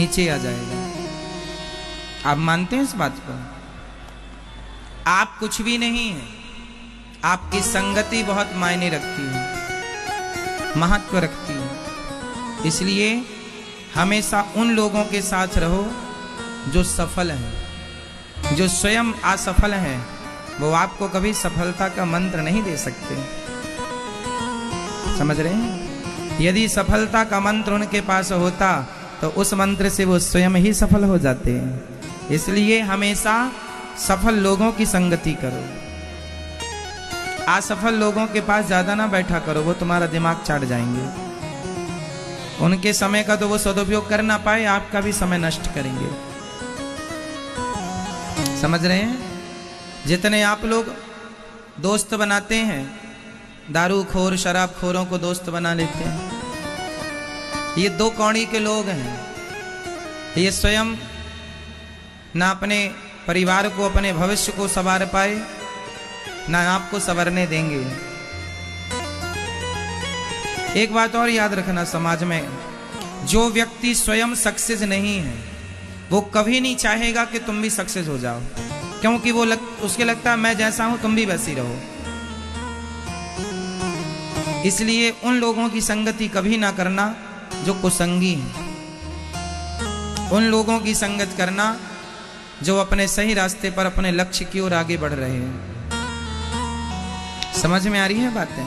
नीचे आ जाएगा। आप मानते हैं इस बात को? आप कुछ भी नहीं है, आपकी संगति बहुत मायने रखती है, महत्व रखती है। इसलिए हमेशा उन लोगों के साथ रहो जो सफल हैं। जो स्वयं असफल हैं वो आपको कभी सफलता का मंत्र नहीं दे सकते। समझ रहे हैं? यदि सफलता का मंत्र उनके पास होता तो उस मंत्र से वो स्वयं ही सफल हो जाते हैं। इसलिए हमेशा सफल लोगों की संगति करो, असफल लोगों के पास ज्यादा ना बैठा करो, वो तुम्हारा दिमाग चाट जाएंगे। उनके समय का तो वो सदुपयोग कर ना पाए, आपका भी समय नष्ट करेंगे। समझ रहे हैं? जितने आप लोग दोस्त बनाते हैं, दारू खोर शराब खोरों को दोस्त बना लेते हैं, ये दो कौड़ी के लोग हैं। ये स्वयं ना अपने परिवार को, अपने भविष्य को संवार पाए, ना आपको संवरने देंगे। एक बात और याद रखना, समाज में जो व्यक्ति स्वयं सक्सेस नहीं है वो कभी नहीं चाहेगा कि तुम भी सक्सेस हो जाओ, क्योंकि वो उसके लगता है मैं जैसा हूं तुम भी वैसी रहो। इसलिए उन लोगों की संगति कभी ना करना जो कुसंगी हैं। उन लोगों की संगत करना जो अपने सही रास्ते पर, अपने लक्ष्य की ओर आगे बढ़ रहे हैं। समझ में आ रही है बातें?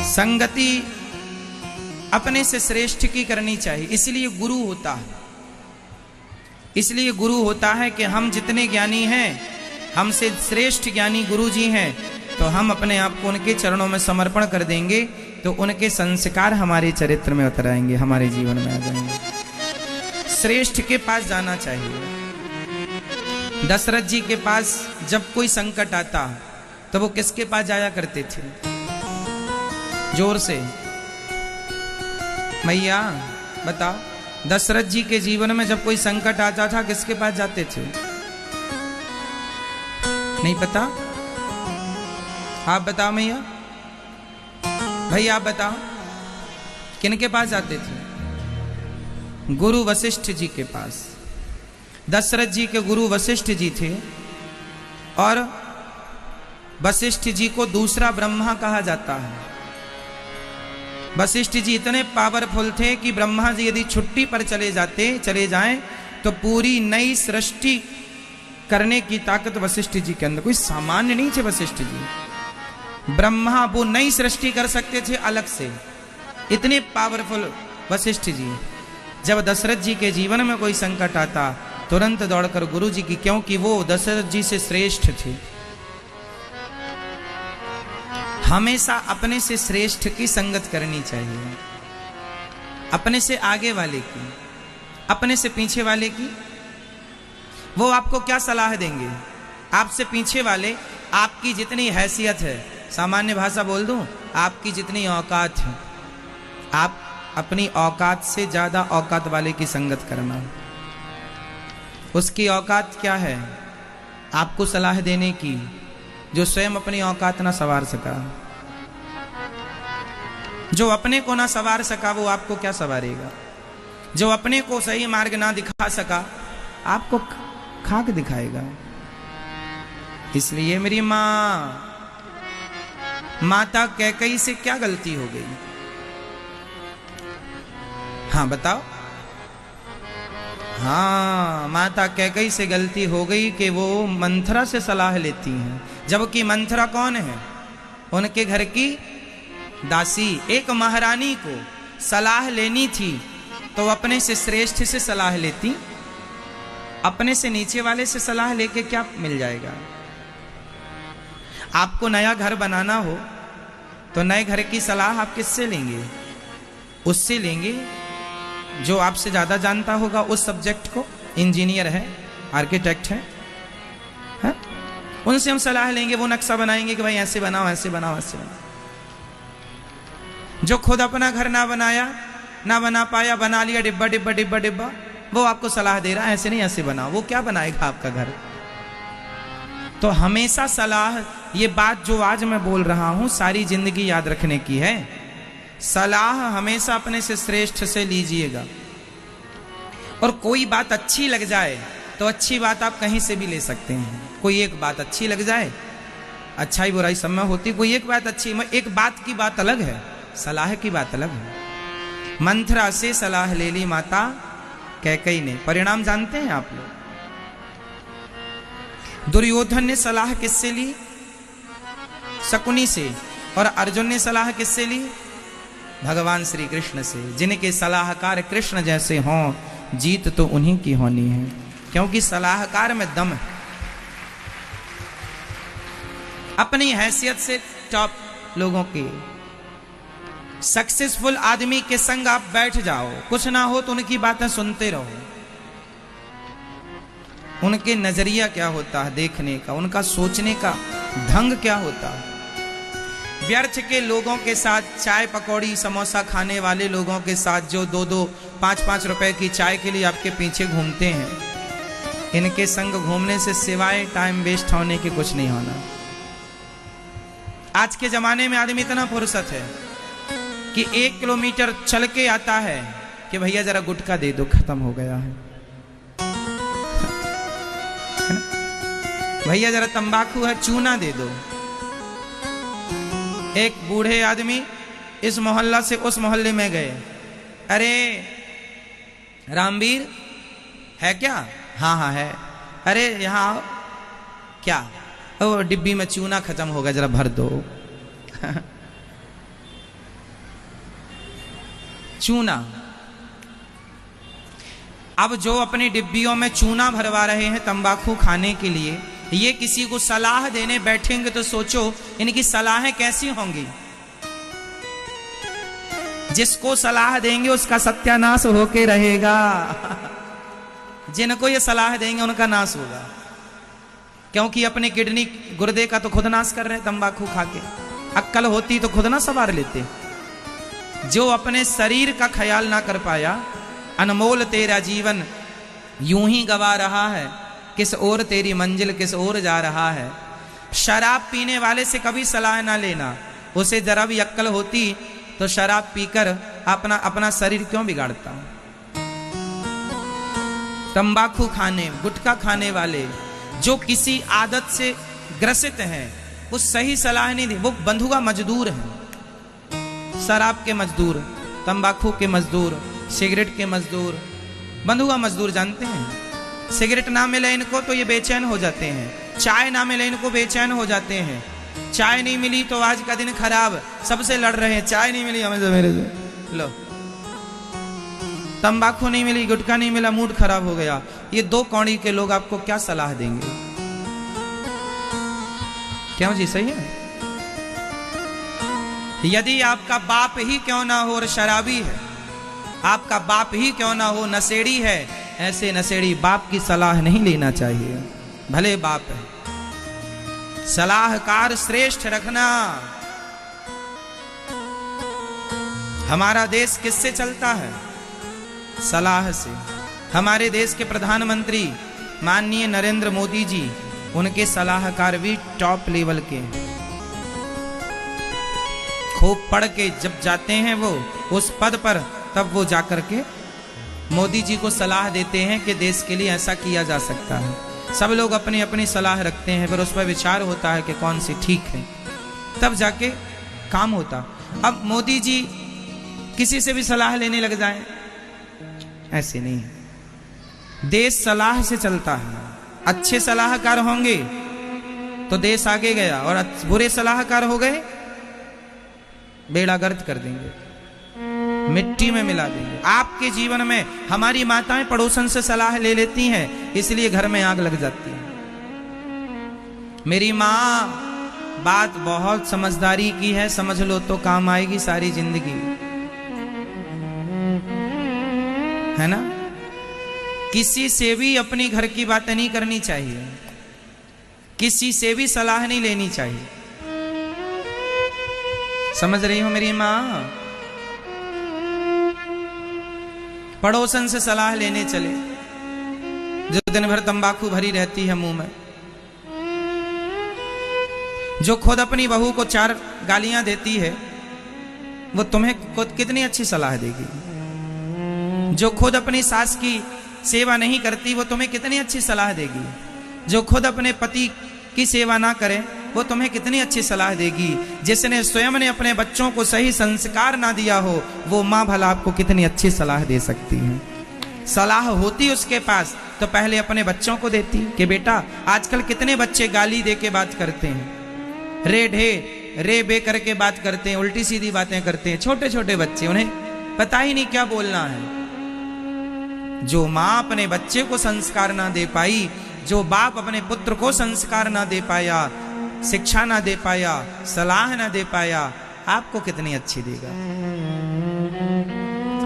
संगति अपने से श्रेष्ठ की करनी चाहिए। इसलिए गुरु होता है। इसलिए गुरु होता है कि हम जितने ज्ञानी हैं, हमसे श्रेष्ठ ज्ञानी गुरु जी हैं, तो हम अपने आप को उनके चरणों में समर्पण कर देंगे तो उनके संस्कार हमारे चरित्र में उतर आएंगे, हमारे जीवन में आ जाएंगे। श्रेष्ठ के पास जाना चाहिए। दशरथ जी के पास जब कोई संकट आता तो वो किसके पास जाया करते थे? जोर से मैया बताओ। दशरथ जी के जीवन में जब कोई संकट आता था किसके पास जाते थे? नहीं पता? आप बताओ मैया, भाई आप बताओ, किनके पास जाते थे? गुरु वशिष्ठ जी के पास। दशरथ जी के गुरु वशिष्ठ जी थे और वशिष्ठ जी को दूसरा ब्रह्मा कहा जाता है। वशिष्ठ जी इतने पावरफुल थे कि ब्रह्मा जी यदि छुट्टी पर चले जाएं तो पूरी नई सृष्टि करने की ताकत वशिष्ठ जी के अंदर। कोई सामान्य नहीं थे वशिष्ठ जी। ब्रह्मा वो नई सृष्टि कर सकते थे अलग से, इतने पावरफुल वशिष्ठ जी। जब दशरथ जी के जीवन में कोई संकट आता तुरंत दौड़कर गुरु जी की, क्योंकि वो दशरथ जी से श्रेष्ठ थे। हमेशा अपने से श्रेष्ठ की संगत करनी चाहिए, अपने से आगे वाले की, अपने से पीछे वाले की। वो आपको क्या सलाह देंगे? आपसे पीछे वाले आपकी जितनी हैसियत है, सामान्य भाषा बोल दूं, आपकी जितनी औकात है, आप अपनी औकात से ज्यादा औकात वाले की संगत करना। उसकी औकात क्या है? आपको सलाह देने की, जो स्वयं अपनी औकात ना संवार सका। जो अपने को ना संवार सका वो आपको क्या संवारेगा? जो अपने को सही मार्ग ना दिखा सका आपको खाक दिखाएगा। इसलिए मेरी माता कैकेयी से क्या गलती हो गई? हाँ बताओ। हाँ, माता कैकेयी से गलती हो गई कि वो मंथरा से सलाह लेती हैं, जबकि मंथरा कौन है? उनके घर की दासी। एक महारानी को सलाह लेनी थी तो अपने से श्रेष्ठ से सलाह लेती, अपने से नीचे वाले से सलाह लेके क्या मिल जाएगा? आपको नया घर बनाना हो तो नए घर की सलाह आप किससे लेंगे? उससे लेंगे जो आपसे ज्यादा जानता होगा उस सब्जेक्ट को, इंजीनियर है, आर्किटेक्ट है? उनसे हम सलाह लेंगे, वो नक्शा बनाएंगे कि भाई ऐसे बनाओ, ऐसे बनाओ, ऐसे बनाओ। जो खुद अपना घर ना बना पाया, बना लिया डिब्बा डिब्बा डिब्बा डिब्बा, वो आपको सलाह दे रहा है ऐसे नहीं ऐसे बनाओ। वो क्या बनाएगा आपका घर? तो हमेशा सलाह, ये बात जो आज मैं बोल रहा हूं सारी जिंदगी याद रखने की है। सलाह हमेशा अपने से श्रेष्ठ से लीजिएगा। और कोई बात अच्छी लग जाए तो अच्छी बात आप कहीं से भी ले सकते हैं। कोई एक बात अच्छी लग जाए, अच्छाई बुराई सब में होती, कोई एक बात अच्छी, एक बात की बात अलग है, सलाह की बात अलग है। मंथरा से सलाह ले ली माता कैकेयी ने, परिणाम जानते हैं आप लोग। दुर्योधन ने सलाह किससे ली? शकुनी से। और अर्जुन ने सलाह किससे ली? भगवान श्री कृष्ण से। जिनके सलाहकार कृष्ण जैसे हों, जीत तो उन्हीं की होनी है, क्योंकि सलाहकार में दम है। अपनी हैसियत से टॉप लोगों के सक्सेसफुल आदमी के संग आप बैठ जाओ, कुछ ना हो तो उनकी बातें सुनते रहो। उनके नजरिया क्या होता है देखने का, उनका सोचने का ढंग क्या होता है। व्यर्थ के लोगों के साथ, चाय पकौड़ी समोसा खाने वाले लोगों के साथ जो 2-2, 5-5 रुपए की चाय के लिए आपके पीछे घूमते हैं, इनके संग घूमने से सिवाय टाइम वेस्ट होने के कुछ नहीं होना। आज के जमाने में आदमी इतना फुर्सत है कि 1 किलोमीटर चल के आता है कि भैया जरा गुटखा दे दो, खत्म हो गया है। भैया जरा तंबाकू है, चूना दे दो। एक बूढ़े आदमी इस मोहल्ला से उस मोहल्ले में गए, अरे रामवीर है क्या? हाँ हाँ है। अरे यहाँ आओ। क्या? ओ डिब्बी में चूना खत्म हो गया, जरा भर दो। चूना। अब जो अपनी डिब्बियों में चूना भरवा रहे हैं तंबाकू खाने के लिए, ये किसी को सलाह देने बैठेंगे तो सोचो इनकी सलाहें कैसी होंगी। जिसको सलाह देंगे उसका सत्यानाश होके रहेगा। जिनको ये सलाह देंगे उनका नाश होगा, क्योंकि अपने किडनी गुर्दे का तो खुद नाश कर रहे हैं तंबाकू खा के। अक्ल होती तो खुद ना संवार लेते। जो अपने शरीर का ख्याल ना कर पाया, अनमोल तेरा जीवन यूं ही गवा रहा है, किस ओर तेरी मंजिल किस ओर जा रहा है। शराब पीने वाले से कभी सलाह ना लेना, उसे जरा भी अक्ल होती तो शराब पीकर अपना शरीर क्यों बिगाड़ता। तंबाकू खाने, गुटखा खाने वाले जो किसी आदत से ग्रसित हैं, वो सही सलाह नहीं दी। वो बंधुआ मजदूर हैं, शराब के मजदूर, तंबाकू के मजदूर, सिगरेट के मजदूर। बंधुआ मजदूर जानते हैं, सिगरेट ना मिले इनको तो ये बेचैन हो जाते हैं, चाय ना मिले इनको बेचैन हो जाते हैं। चाय नहीं मिली तो आज का दिन खराब, सबसे लड़ रहे हैं, चाय नहीं मिली हमें तो मेरे से लो। तंबाकू नहीं मिली, गुटखा नहीं मिला, मूड खराब हो गया। ये 2 कौड़ी के लोग आपको क्या सलाह देंगे? क्यों जी, सही है? यदि आपका बाप ही क्यों ना हो और शराबी है, आपका बाप ही क्यों ना हो नशेड़ी है, ऐसे नशेड़ी बाप की सलाह नहीं लेना चाहिए, भले बाप है। सलाहकार श्रेष्ठ रखना। हमारा देश किससे चलता है? सलाह से। हमारे देश के प्रधानमंत्री माननीय नरेंद्र मोदी जी, उनके सलाहकार भी टॉप लेवल के हैं। खूब पढ़ के जब जाते हैं वो उस पद पर, तब वो जाकर के मोदी जी को सलाह देते हैं कि देश के लिए ऐसा किया जा सकता है। सब लोग अपनी अपनी सलाह रखते हैं, फिर उस पर विचार होता है कि कौन सी ठीक है, तब जाके काम होता। अब मोदी जी किसी से भी सलाह लेने लग जाएं, ऐसे नहीं है। देश सलाह से चलता है। अच्छे सलाहकार होंगे तो देश आगे गया, और बुरे सलाहकार हो गए बेड़ा गर्क कर देंगे, मिट्टी में मिला देंगे। आपके जीवन में हमारी माताएं पड़ोसन से सलाह ले लेती हैं, इसलिए घर में आग लग जाती है। मेरी माँ बात बहुत समझदारी की है, समझ लो तो काम आएगी सारी जिंदगी, है ना? किसी से भी अपनी घर की बातें नहीं करनी चाहिए, किसी से भी सलाह नहीं लेनी चाहिए। समझ रही हो मेरी माँ? पड़ोसन से सलाह लेने चले, जो दिन भर तंबाकू भरी रहती है मुंह में, जो खुद अपनी बहू को 4 गालियां देती है, वो तुम्हें कितनी अच्छी सलाह देगी। जो खुद अपनी सास की सेवा नहीं करती वो तुम्हें कितनी अच्छी सलाह देगी। जो खुद अपने पति की सेवा ना करे वो तुम्हें कितनी अच्छी सलाह देगी। जिसने स्वयं ने अपने बच्चों को सही संस्कार ना दिया हो वो माँ भला आपको कितनी अच्छी सलाह दे सकती है। सलाह होती उसके पास तो पहले अपने बच्चों को देती कि बेटा, आजकल कितने बच्चे गाली दे के बात करते हैं, रे ढे रे बे करके बात करते हैं, उल्टी सीधी बातें करते हैं। छोटे छोटे बच्चे, उन्हें पता ही नहीं क्या बोलना है। जो माँ अपने बच्चे को संस्कार ना दे पाई, जो बाप अपने पुत्र को संस्कार ना दे पाया, शिक्षा ना दे पाया, सलाह ना दे पाया, आपको कितनी अच्छी देगा।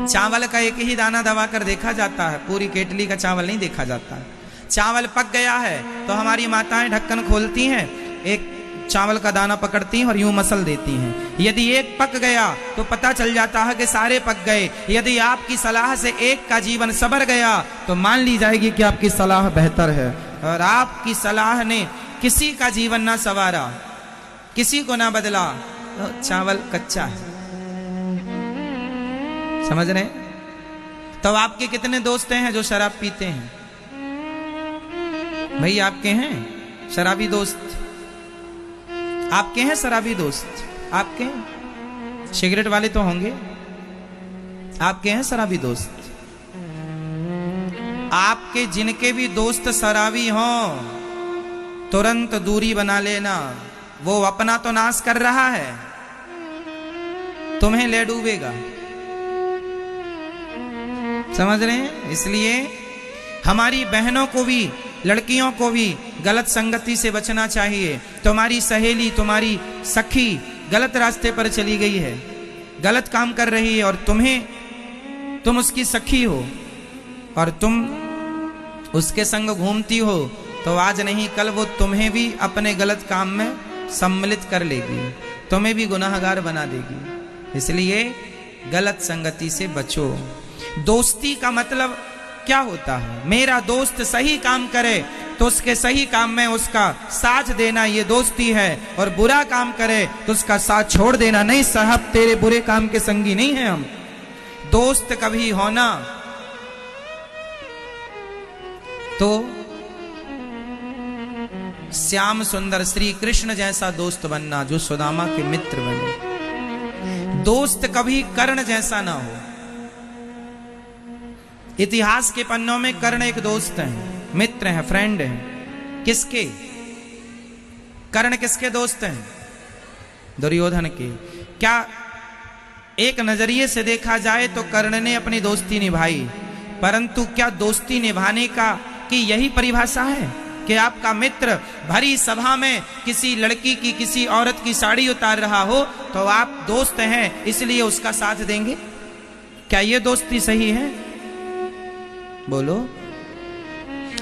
चावल का एक ही दाना दबाकर देखा जाता है, पूरी केटली का चावल नहीं देखा जाता। चावल पक गया है तो हमारी माताएं ढक्कन खोलती हैं, एक चावल का दाना पकड़ती हैं और यूं मसल देती हैं। यदि एक पक गया तो पता चल जाता है कि सारे पक गए। यदि आपकी सलाह से एक का जीवन संवर गया तो मान ली जाएगी कि आपकी सलाह बेहतर है। और आपकी सलाह ने किसी का जीवन ना संवारा, किसी को ना बदला, तो चावल कच्चा है। समझ रहे? तो आपके कितने दोस्त हैं जो शराब पीते हैं? भाई आपके हैं शराबी दोस्त? आपके हैं शराबी दोस्त? आपके हैं? सिगरेट वाले तो होंगे। आपके हैं शराबी दोस्त? आपके जिनके भी दोस्त शराबी हों तुरंत दूरी बना लेना। वो अपना तो नाश कर रहा है, तुम्हें ले डूबेगा। समझ रहे हैं? इसलिए हमारी बहनों को भी, लड़कियों को भी गलत संगति से बचना चाहिए। तुम्हारी सहेली, तुम्हारी सखी गलत रास्ते पर चली गई है, गलत काम कर रही है और तुम उसकी सखी हो और तुम उसके संग घूमती हो, तो आज नहीं कल वो तुम्हें भी अपने गलत काम में सम्मिलित कर लेगी, तुम्हें भी गुनाहगार बना देगी। इसलिए गलत संगति से बचो। दोस्ती का मतलब क्या होता है? मेरा दोस्त सही काम करे तो उसके सही काम में उसका साथ देना, ये दोस्ती है। और बुरा काम करे तो उसका साथ छोड़ देना। नहीं साहब, तेरे बुरे काम के संगी नहीं है हम। दोस्त कभी होना तो श्याम सुंदर श्री कृष्ण जैसा दोस्त बनना, जो सुदामा के मित्र बने। दोस्त कभी कर्ण जैसा ना हो। इतिहास के पन्नों में कर्ण एक दोस्त है, मित्र है, फ्रेंड है। किसके? कर्ण किसके दोस्त हैं? दुर्योधन के। क्या एक नजरिए से देखा जाए तो कर्ण ने अपनी दोस्ती निभाई, परंतु क्या दोस्ती निभाने का की यही परिभाषा है कि आपका मित्र भरी सभा में किसी लड़की की, किसी औरत की साड़ी उतार रहा हो तो आप दोस्त हैं इसलिए उसका साथ देंगे? क्या ये दोस्ती सही है? बोलो।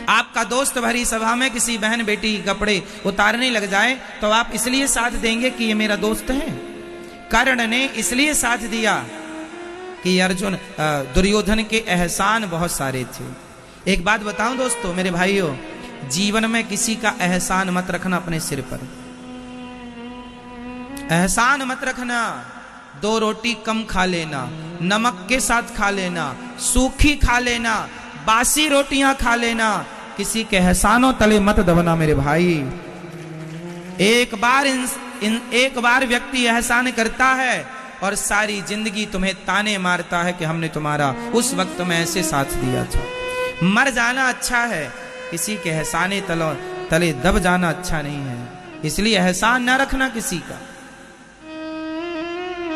आपका दोस्त भरी सभा में किसी बहन बेटी के कपड़े उतारने लग जाए तो आप इसलिए साथ देंगे कि ये मेरा दोस्त है? कर्ण ने इसलिए साथ दिया कि अर्जुन, दुर्योधन के एहसान बहुत सारे थे। एक बात बताऊं दोस्तों, मेरे भाइयों, जीवन में किसी का एहसान मत रखना अपने सिर पर। एहसान मत रखना। 2 रोटी कम खा लेना, नमक के साथ खा लेना, सूखी खा लेना, बासी रोटियां खा लेना, किसी के एहसानों तले मत दबना मेरे भाई। एक बार व्यक्ति एहसान करता है और सारी जिंदगी तुम्हें ताने मारता है कि हमने तुम्हारा उस वक्त में ऐसे साथ दिया था। मर जाना अच्छा है, किसी के एहसाने तले दब जाना अच्छा नहीं है। इसलिए एहसान ना रखना किसी का।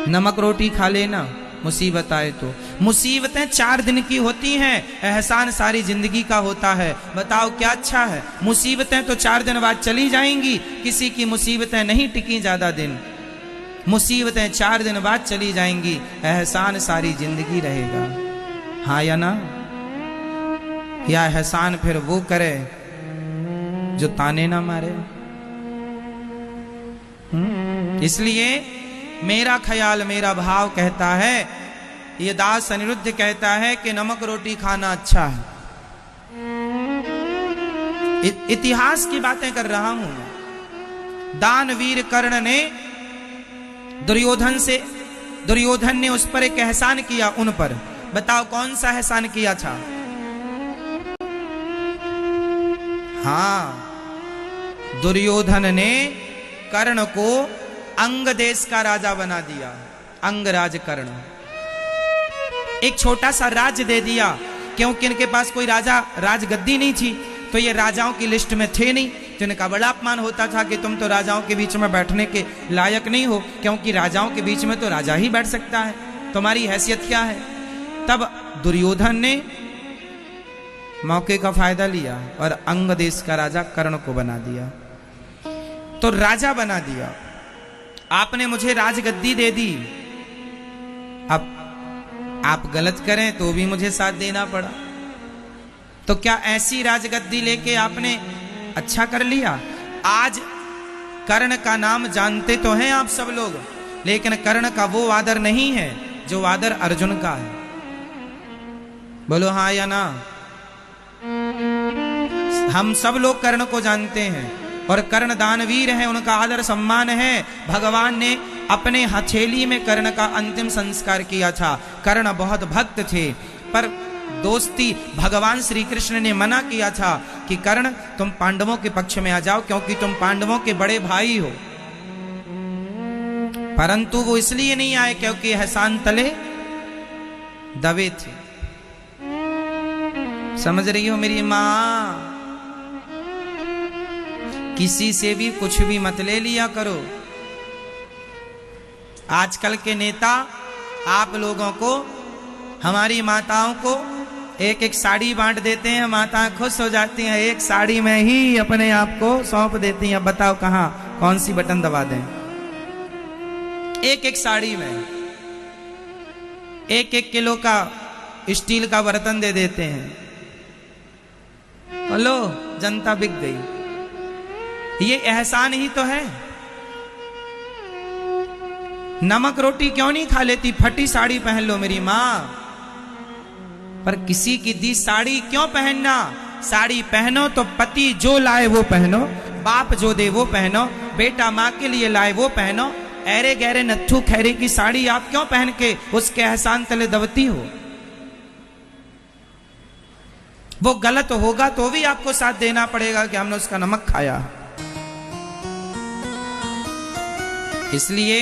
नमक रोटी खा लेना, मुसीबत आए तो। मुसीबतें 4 दिन की होती हैं, एहसान सारी जिंदगी का होता है। बताओ क्या अच्छा है? मुसीबतें तो 4 दिन बाद चली जाएंगी, किसी की मुसीबतें नहीं टिकी ज्यादा दिन। मुसीबतें 4 दिन बाद चली जाएंगी, एहसान सारी जिंदगी रहेगा। हाँ या ना? या एहसान फिर वो करे जो ताने ना मारे। इसलिए मेरा ख्याल, मेरा भाव कहता है, ये दास अनिरुद्ध कहता है कि नमक रोटी खाना अच्छा है। इतिहास की बातें कर रहा हूं मैं। दानवीर कर्ण ने दुर्योधन से दुर्योधन ने उस पर एक एहसान किया, उन पर बताओ कौन सा एहसान किया था? हाँ, दुर्योधन ने कर्ण को अंग देश का राजा बना दिया। अंगराज कर्ण, एक छोटा सा राज्य दे दिया, क्योंकि इनके पास कोई राजा राजगद्दी नहीं थी, तो ये राजाओं की लिस्ट में थे नहीं। तो इनका बड़ा अपमान होता था कि तुम तो राजाओं के बीच में बैठने के लायक नहीं हो, क्योंकि राजाओं के बीच में तो राजा ही बैठ सकता है, तुम्हारी हैसियत क्या है? तब दुर्योधन ने मौके का फायदा लिया और अंग देश का राजा कर्ण को बना दिया। तो राजा बना दिया, आपने मुझे राजगद्दी दे दी, अब आप गलत करें तो भी मुझे साथ देना पड़ा। तो क्या ऐसी राजगद्दी लेके आपने अच्छा कर लिया? आज कर्ण का नाम जानते तो हैं आप सब लोग, लेकिन कर्ण का वो आदर नहीं है जो आदर अर्जुन का है। बोलो हाँ या ना? हम सब लोग कर्ण को जानते हैं और कर्ण दानवीर हैं, उनका आदर सम्मान है। भगवान ने अपने हथेली में कर्ण का अंतिम संस्कार किया था। कर्ण बहुत भक्त थे, पर दोस्ती भगवान श्री कृष्ण ने मना किया था कि कर्ण तुम पांडवों के पक्ष में आ जाओ, क्योंकि तुम पांडवों के बड़े भाई हो। परंतु वो इसलिए नहीं आए क्योंकि एहसान तले दबे थे। समझ रही हो मेरी मां? किसी से भी कुछ भी मत ले लिया करो। आजकल के नेता आप लोगों को, हमारी माताओं को एक एक साड़ी बांट देते हैं, माताएं खुश हो जाती हैं, एक साड़ी में ही अपने आप को सौंप देती हैं। बताओ कहां कौन सी बटन दबा दें? एक एक साड़ी में एक एक किलो का स्टील का बर्तन दे देते हैं। लो, जनता बिक गई। ये एहसान ही तो है। नमक रोटी क्यों नहीं खा लेती? फटी साड़ी पहन लो मेरी मां, पर किसी की दी साड़ी क्यों पहनना? साड़ी पहनो तो पति जो लाए वो पहनो, बाप जो दे वो पहनो, बेटा मां के लिए लाए वो पहनो। ऐरे गहरे नत्थू खैरे की साड़ी आप क्यों पहन के उसके एहसान तले दबती हो? वो गलत होगा तो भी आपको साथ देना पड़ेगा कि हमने उसका नमक खाया। इसलिए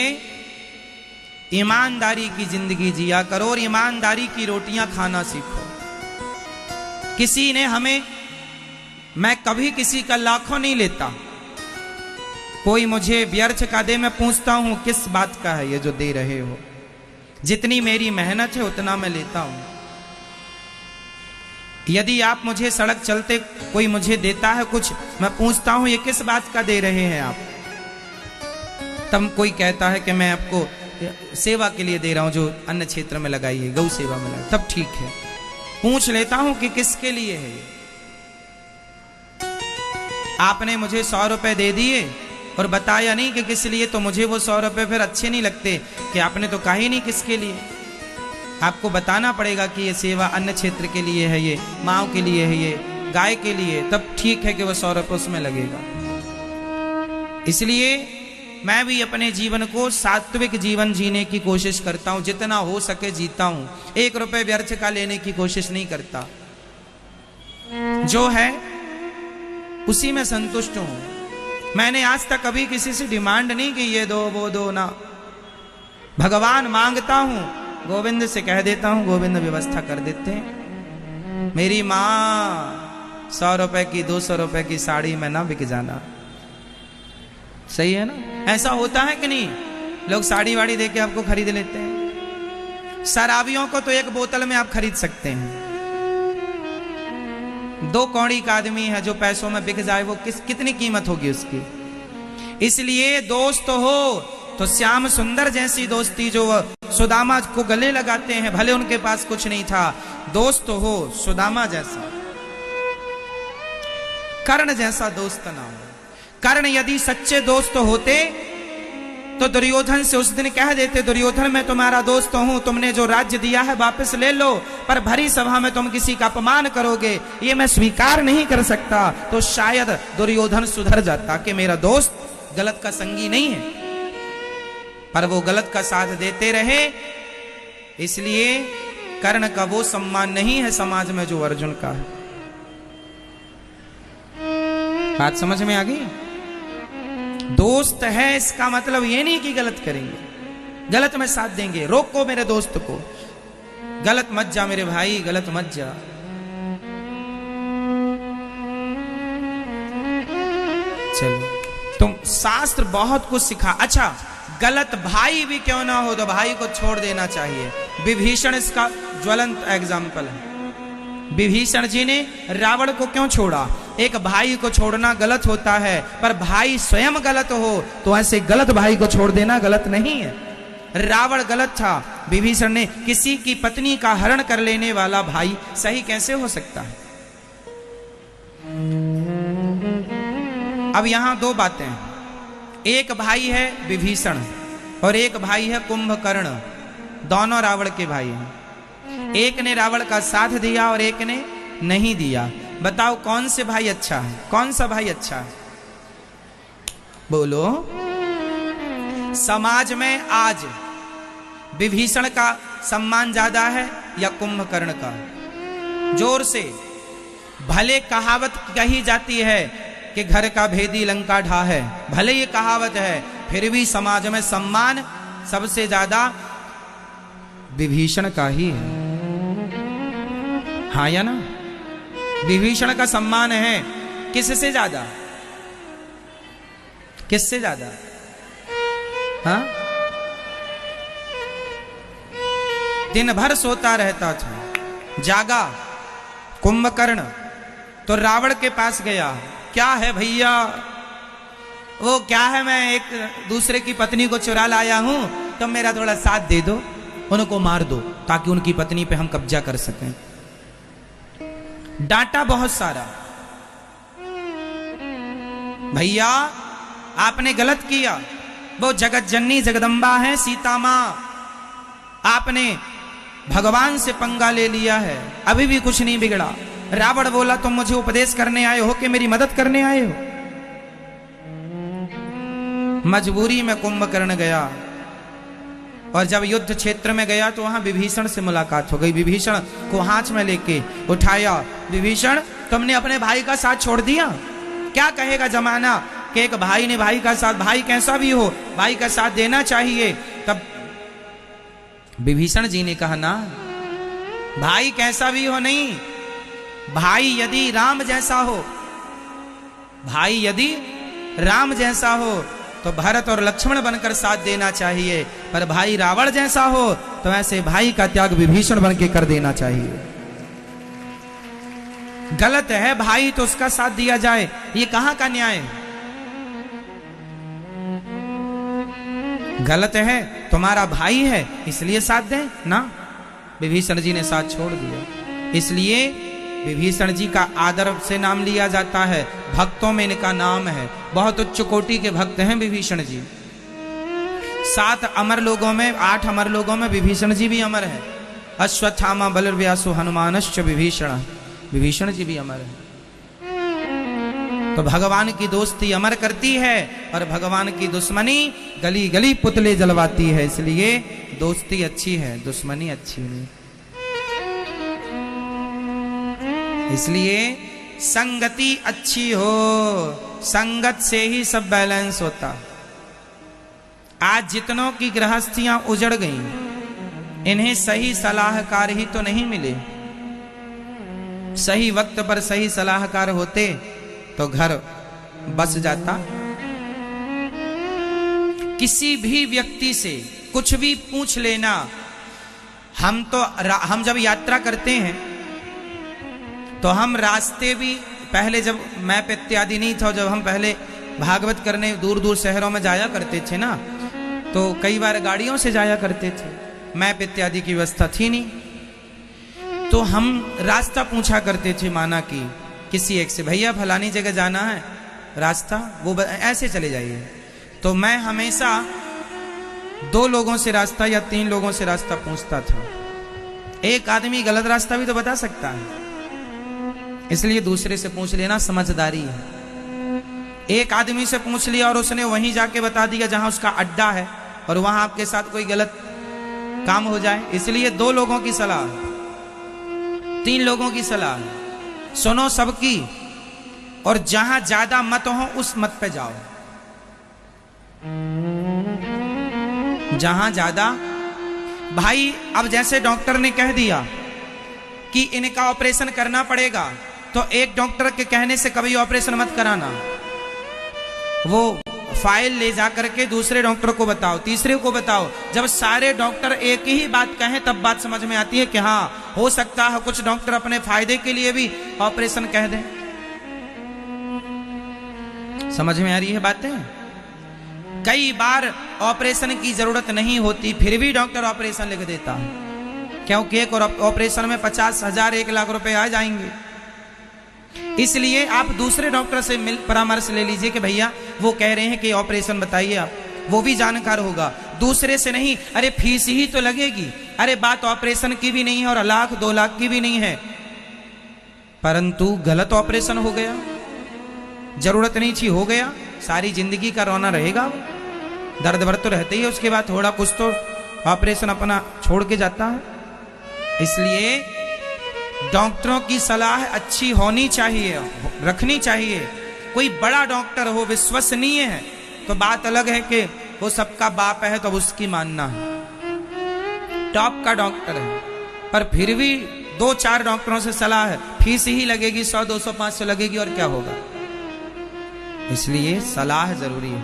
ईमानदारी की जिंदगी जिया करो और ईमानदारी की रोटियां खाना सीखो। किसी ने हमें, मैं कभी किसी का लाखों नहीं लेता, कोई मुझे व्यर्थ का दे, मैं पूछता हूं किस बात का है ये जो दे रहे हो? जितनी मेरी मेहनत है उतना मैं लेता हूं। यदि आप मुझे सड़क चलते कोई मुझे देता है कुछ, मैं पूछता हूं ये किस बात का दे रहे हैं आप? तब कोई कहता है कि मैं आपको सेवा के लिए दे रहा हूं, जो अन्य क्षेत्र में लगाई है, गौ सेवा में लगाई, तब ठीक है। पूछ लेता हूं कि किसके लिए है ये। आपने मुझे 100 रुपए दे दिए और बताया नहीं कि किस लिए, तो मुझे वो 100 रुपए फिर अच्छे नहीं लगते कि आपने तो कहा ही नहीं किसके लिए। आपको बताना पड़ेगा कि ये सेवा अन्य क्षेत्र के लिए है, ये माओ के लिए है, ये गाय के लिए, तब ठीक है कि वो 100 रुपए उसमें लगेगा। इसलिए मैं भी अपने जीवन को सात्विक जीवन जीने की कोशिश करता हूं, जितना हो सके जीता हूं। 1 रुपए व्यर्थ का लेने की कोशिश नहीं करता, जो है उसी में संतुष्ट हूं। मैंने आज तक कभी किसी से डिमांड नहीं की ये दो वो दो, ना। भगवान मांगता हूं, गोविंद से कह देता हूं, गोविंद व्यवस्था कर देते हैं। मेरी मां 100 रुपए की 200 रुपए की साड़ी में ना बिक जाना। सही है ना? ऐसा होता है कि नहीं? लोग साड़ी वाड़ी देके आपको खरीद लेते हैं। शराबियों को तो 1 बोतल में आप खरीद सकते हैं। 2 कौड़ी का आदमी है जो पैसों में बिक जाए, वो कितनी कीमत होगी उसकी? इसलिए दोस्त हो तो श्याम सुंदर जैसी दोस्ती, जो सुदामा को गले लगाते हैं, भले उनके पास कुछ नहीं था, दोस्त हो सुदामा जैसा, कर्ण जैसा दोस्त ना हो। कर्ण यदि सच्चे दोस्त होते तो दुर्योधन से उस दिन कह देते, दुर्योधन मैं तुम्हारा दोस्त हूं, तुमने जो राज्य दिया है वापस ले लो, पर भरी सभा में तुम किसी का अपमान करोगे, ये मैं स्वीकार नहीं कर सकता। तो शायद दुर्योधन सुधर जाता कि मेरा दोस्त गलत का संगी नहीं है। पर वो गलत का साथ देते रहे, इसलिए कर्ण का वो सम्मान नहीं है समाज में जो अर्जुन का है। बात समझ में आ गई? दोस्त है इसका मतलब ये नहीं कि गलत करेंगे, गलत में साथ देंगे। रोको मेरे दोस्त को, गलत मत जा मेरे भाई, गलत मत जा। चलो, तुम शास्त्र बहुत कुछ सिखा। अच्छा, गलत भाई भी क्यों ना हो तो भाई को छोड़ देना चाहिए। विभीषण इसका ज्वलंत एग्जाम्पल है। विभीषण जी ने रावण को क्यों छोड़ा? एक भाई को छोड़ना गलत होता है, पर भाई स्वयं गलत हो तो ऐसे गलत भाई को छोड़ देना गलत नहीं है। रावण गलत था, विभीषण ने किसी की पत्नी का हरण कर लेने वाला भाई सही कैसे हो सकता है? अब यहां दो बातें हैं। एक भाई है विभीषण और एक भाई है कुंभकर्ण। दोनों रावण के भाई हैं। एक ने रावण का साथ दिया और एक ने नहीं दिया। बताओ कौन से भाई अच्छा है? कौन सा भाई अच्छा है? बोलो। समाज में आज विभीषण का सम्मान ज्यादा है या कुंभकर्ण का? जोर से। भले कहावत कही जाती है कि घर का भेदी लंका ढा है, भले ये कहावत है, फिर भी समाज में सम्मान सबसे ज्यादा विभीषण का ही है। हाँ या ना? विभीषण का सम्मान है। किससे ज्यादा? किससे ज्यादा? हाँ? दिन भर सोता रहता था, जागा कुंभकर्ण तो रावण के पास गया। क्या है भैया? वो क्या है, मैं एक दूसरे की पत्नी को चुरा लाया हूं, तो मेरा थोड़ा साथ दे दो, उनको मार दो ताकि उनकी पत्नी पे हम कब्जा कर सकें। डांटा बहुत सारा। भैया आपने गलत किया, वो जगत जननी जगदम्बा है सीता मां, आपने भगवान से पंगा ले लिया है, अभी भी कुछ नहीं बिगड़ा। रावण बोला तुम मुझे उपदेश करने आए हो कि मेरी मदद करने आए हो? मजबूरी में कुंभकर्ण गया और जब युद्ध क्षेत्र में गया तो वहां विभीषण से मुलाकात हो गई। विभीषण को हाथ में लेके उठाया। विभीषण तुमने अपने भाई का साथ छोड़ दिया। क्या कहेगा जमाना कि एक भाई ने भाई का साथ, भाई कैसा भी हो भाई का साथ देना चाहिए। तब विभीषण जी ने कहा ना, भाई कैसा भी हो नहीं, भाई यदि राम जैसा हो, भाई यदि राम जैसा हो तो भरत और लक्ष्मण बनकर साथ देना चाहिए, पर भाई रावण जैसा हो तो ऐसे भाई का त्याग विभीषण बन के कर देना चाहिए। गलत है भाई तो उसका साथ दिया जाए, ये कहां का न्याय है? गलत है, तुम्हारा भाई है इसलिए साथ दें ना। विभीषण जी ने साथ छोड़ दिया। इसलिए विभीषण जी का आदर से नाम लिया जाता है, भक्तों में इनका नाम है। बहुत उच्च कोटि के भक्त हैं विभीषण जी। 7 अमर लोगों में, 8 अमर लोगों में विभीषण जी भी अमर है। अश्वत्थामा बलव्यासो हनुमानश्च विभीषण, विभीषण जी भी अमर है। तो भगवान की दोस्ती अमर करती है और भगवान की दुश्मनी गली गली पुतले जलवाती है। इसलिए दोस्ती अच्छी है, दुश्मनी अच्छी नहीं। इसलिए संगति अच्छी हो, संगत से ही सब बैलेंस होता। आज जितनों की गृहस्थियां उजड़ गईं, इन्हें सही सलाहकार ही तो नहीं मिले। सही वक्त पर सही सलाहकार होते तो घर बस जाता। किसी भी व्यक्ति से कुछ भी पूछ लेना। हम जब यात्रा करते हैं तो हम रास्ते भी, पहले जब मैप इत्यादि नहीं था, जब हम पहले भागवत करने दूर दूर शहरों में जाया करते थे ना, तो कई बार गाड़ियों से जाया करते थे, मैप इत्यादि की व्यवस्था थी नहीं। तो हम रास्ता पूछा करते थे, माना कि किसी एक से, भैया फलानी जगह जाना है, रास्ता वो ऐसे चले जाइए। तो मैं हमेशा 2 लोगों से रास्ता या 3 लोगों से रास्ता पूछता था। एक आदमी गलत रास्ता भी तो बता सकता है, इसलिए दूसरे से पूछ लेना समझदारी है। एक आदमी से पूछ लिया और उसने वहीं जाके बता दिया जहां उसका अड्डा है, और वहां आपके साथ कोई गलत काम हो जाए। इसलिए 2 लोगों की सलाह, 3 लोगों की सलाह, सुनो सबकी, और जहां ज्यादा मत हो उस मत पे जाओ। जहां ज्यादा, भाई अब जैसे डॉक्टर ने कह दिया कि इनका ऑपरेशन करना पड़ेगा, तो एक डॉक्टर के कहने से कभी ऑपरेशन मत कराना। वो फाइल ले जा करके दूसरे डॉक्टर को बताओ, तीसरे को बताओ। जब सारे डॉक्टर एक ही बात कहें तब बात समझ में आती है कि हाँ, हो सकता है कुछ डॉक्टर अपने फायदे के लिए भी ऑपरेशन कह दें। समझ में आ रही है बातें? कई बार ऑपरेशन की जरूरत नहीं होती, फिर भी डॉक्टर ऑपरेशन लिख देता है, क्योंकि एक ऑपरेशन में 50,000 1 लाख रुपए आ जाएंगे। इसलिए आप दूसरे डॉक्टर से परामर्श ले लीजिए कि भैया वो कह रहे हैं कि ऑपरेशन बताइए आप, वो भी जानकार होगा। दूसरे से नहीं, अरे फीस ही तो लगेगी, अरे बात ऑपरेशन की भी नहीं है और 1 लाख 2 लाख की भी नहीं है, परंतु गलत ऑपरेशन हो गया, जरूरत नहीं थी, हो गया, सारी जिंदगी का रोना रहेगा। दर्द वर्द तो रहते ही है, उसके बाद थोड़ा कुछ तो ऑपरेशन अपना छोड़ के जाता है। इसलिए डॉक्टरों की सलाह अच्छी होनी चाहिए, रखनी चाहिए। कोई बड़ा डॉक्टर हो, विश्वसनीय है, तो बात अलग है कि वो सबका बाप है तो उसकी मानना है, टॉप का डॉक्टर है, पर फिर भी 2-4 डॉक्टरों से सलाह है, फीस ही लगेगी, 100 200 500 लगेगी, और क्या होगा। इसलिए सलाह जरूरी है।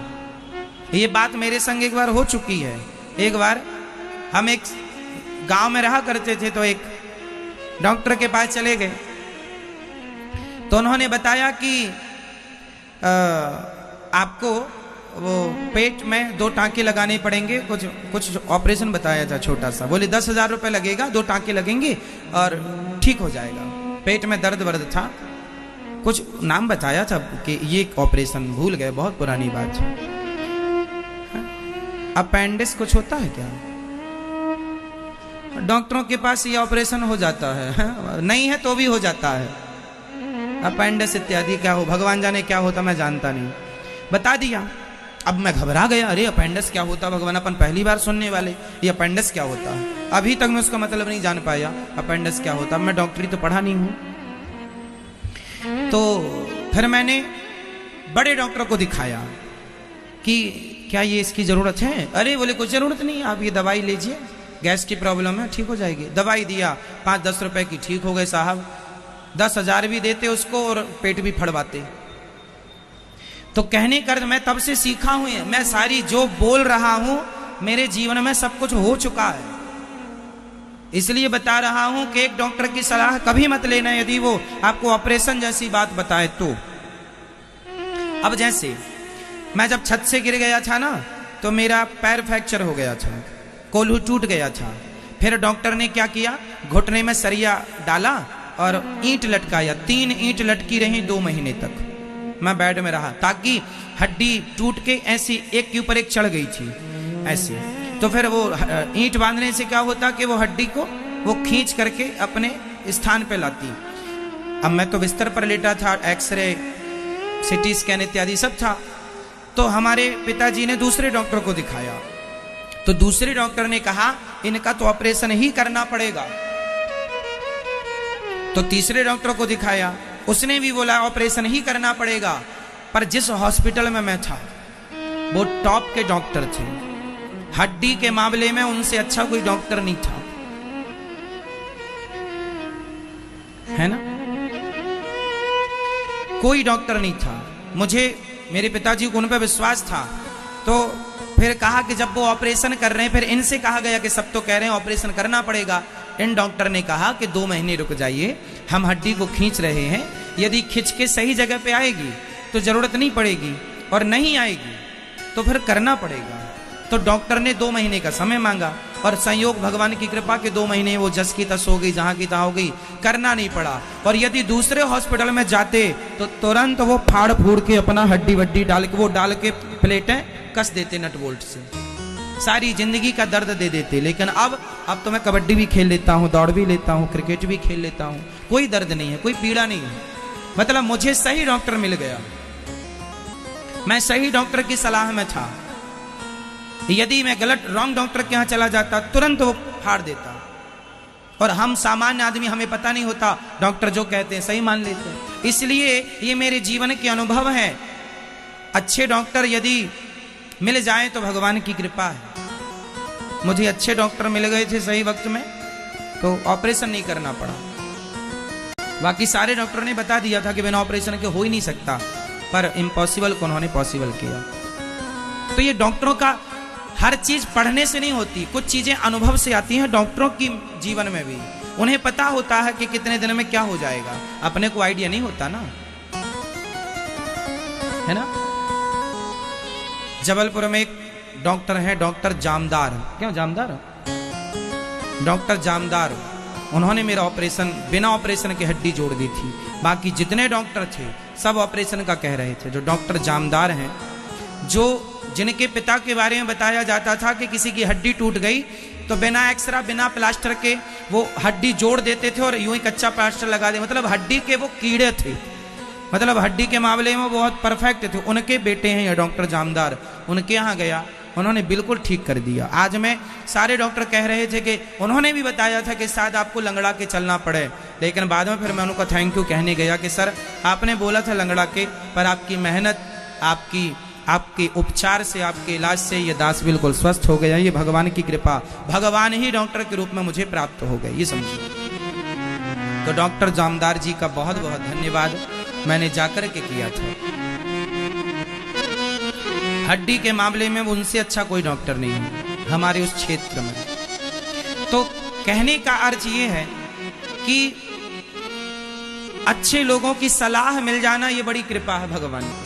ये बात मेरे संग एक बार हो चुकी है। एक बार हम एक गांव में रहा करते थे, तो एक डॉक्टर के पास चले गए, तो उन्होंने बताया कि आपको वो पेट में 2 टांके लगाने पड़ेंगे, कुछ ऑपरेशन बताया था छोटा सा। बोले 10,000 रुपये लगेगा, 2 टांके लगेंगे और ठीक हो जाएगा। पेट में दर्द वर्द था, कुछ नाम बताया था कि ये ऑपरेशन, भूल गए, बहुत पुरानी बात है। अपेंडिक्स कुछ होता है क्या? डॉक्टरों के पास ये ऑपरेशन हो जाता है, नहीं है तो भी हो जाता है। अपेंडिक्स इत्यादि क्या हो, भगवान जाने क्या होता, मैं जानता नहीं, बता दिया। अब मैं घबरा गया, अरे अपेंडिक्स क्या होता भगवान, अपन पहली बार सुनने वाले, ये अपेंडिक्स क्या होता है, अभी तक मैं उसका मतलब नहीं जान पाया, अपेंडिक्स क्या होता। मैं डॉक्टरी तो पढ़ा नहीं हूं। तो फिर मैंने बड़े डॉक्टर को दिखाया कि क्या ये इसकी जरूरत है। अरे बोले कुछ जरूरत नहीं, आप ये दवाई लीजिए, गैस की प्रॉब्लम है, ठीक हो जाएगी। दवाई दिया, 5-10 रुपए की, ठीक हो गए साहब। 10,000 भी देते उसको और पेट भी फड़वाते। तो कहने कर मैं तब से सीखा हूं, मैं सारी जो बोल रहा हूं मेरे जीवन में सब कुछ हो चुका है, इसलिए बता रहा हूं कि एक डॉक्टर की सलाह कभी मत लेना यदि वो आपको ऑपरेशन जैसी बात बताए तो। अब जैसे मैं जब छत से गिर गया था ना, तो मेरा पैर फ्रैक्चर हो गया था, कोल्हू टूट गया था। फिर डॉक्टर ने क्या किया, घुटने में सरिया डाला और ईंट लटकाया। 3 ईंट लटकी रही 2 महीने तक। मैं बेड में रहा ताकि हड्डी टूट के ऐसी एक के ऊपर एक चढ़ गई थी ऐसे। तो फिर वो ईंट बांधने से क्या होता कि वो हड्डी को वो खींच करके अपने स्थान पे लाती। अब मैं तो बिस्तर पर लेटा था, एक्सरे सिटी स्कैन इत्यादि सब था। तो हमारे पिताजी ने दूसरे डॉक्टर को दिखाया, तो दूसरे डॉक्टर ने कहा इनका तो ऑपरेशन ही करना पड़ेगा। तो तीसरे डॉक्टर को दिखाया, उसने भी बोला ऑपरेशन ही करना पड़ेगा। पर जिस हॉस्पिटल में मैं था वो टॉप के डॉक्टर थे, हड्डी के मामले में उनसे अच्छा कोई डॉक्टर नहीं था, है ना, कोई डॉक्टर नहीं था। मुझे मेरे पिताजी को उन पर विश्वास था। तो फिर कहा कि जब वो ऑपरेशन कर रहे हैं, फिर इनसे कहा गया कि सब तो कह रहे हैं ऑपरेशन करना पड़ेगा। इन डॉक्टर ने कहा कि 2 महीने रुक जाइए, हम हड्डी को खींच रहे हैं, यदि खींच के सही जगह पे आएगी तो जरूरत नहीं पड़ेगी, और नहीं आएगी तो फिर करना पड़ेगा। तो डॉक्टर ने 2 महीने का समय मांगा, और संयोग भगवान की कृपा के 2 महीने वो जस की तस हो गई, जहां की तहां हो गई, करना नहीं पड़ा। और यदि दूसरे हॉस्पिटल में जाते तो तुरंत वो फाड़ फूड़ के अपना हड्डी वड्डी डाल के वो डाल के प्लेटें कस देते नट बोल्ट से, सारी जिंदगी का दर्द दे देते। लेकिन अब तो मैं कबड्डी भी खेल लेता हूँ, दौड़ भी लेता हूँ, क्रिकेट भी खेल लेता हूँ, कोई दर्द नहीं है, कोई पीड़ा नहीं है। मतलब मुझे सही डॉक्टर मिल गया, मैं सही डॉक्टर की सलाह में था। यदि मैं गलत रॉन्ग डॉक्टर के यहाँ चला जाता तुरंत वो फाड़ देता। और हम सामान्य आदमी, हमें पता नहीं होता, डॉक्टर जो कहते हैं सही मान लेते हैं। इसलिए ये मेरे जीवन के अनुभव है। अच्छे डॉक्टर यदि मिल जाए तो भगवान की कृपा है। मुझे अच्छे डॉक्टर मिल गए थे सही वक्त में, तो ऑपरेशन नहीं करना पड़ा। बाकी सारे डॉक्टरों ने बता दिया था कि बिना ऑपरेशन के हो ही नहीं सकता, पर इम्पॉसिबल को उन्होंने पॉसिबल किया। तो ये डॉक्टरों का हर चीज पढ़ने से नहीं होती, कुछ चीजें अनुभव से आती हैं। डॉक्टरों की जीवन में भी उन्हें पता होता है कि कितने दिन में क्या हो जाएगा, अपने को आइडिया नहीं होता ना, है ना। जबलपुर में एक डॉक्टर है, डॉक्टर जामदार। क्यों जामदार? डॉक्टर जामदार, उन्होंने मेरा ऑपरेशन बिना ऑपरेशन के हड्डी जोड़ दी थी। बाकी जितने डॉक्टर थे सब ऑपरेशन का कह रहे थे। जो डॉक्टर जामदार हैं, जो जिनके पिता के बारे में बताया जाता था कि किसी की हड्डी टूट गई तो बिना एक्सरा बिना प्लास्टर के वो हड्डी जोड़ देते थे और यूं ही कच्चा प्लास्टर लगा दे। मतलब हड्डी के वो कीड़े थे, मतलब हड्डी के मामले में बहुत परफेक्ट थे। उनके बेटे हैं ये डॉक्टर जामदार, उनके यहाँ गया, उन्होंने बिल्कुल ठीक कर दिया। आज में सारे डॉक्टर कह रहे थे कि उन्होंने भी बताया था कि शायद आपको लंगड़ा के चलना पड़े, लेकिन बाद में फिर मैं उनको थैंक यू कहने गया कि सर आपने बोला था लंगड़ा के, पर आपकी मेहनत, आपके उपचार से, आपके इलाज से ये दास बिल्कुल स्वस्थ हो गया। ये भगवान की कृपा, भगवान ही डॉक्टर के रूप में मुझे प्राप्त हो गई, ये समझिए। तो डॉक्टर जामदार जी का बहुत बहुत धन्यवाद, मैंने जाकर के किया था। हड्डी के मामले में उनसे अच्छा कोई डॉक्टर नहीं है हमारे उस क्षेत्र में। तो कहने का अर्थ ये है कि अच्छे लोगों की सलाह मिल जाना ये बड़ी कृपा है भगवान की।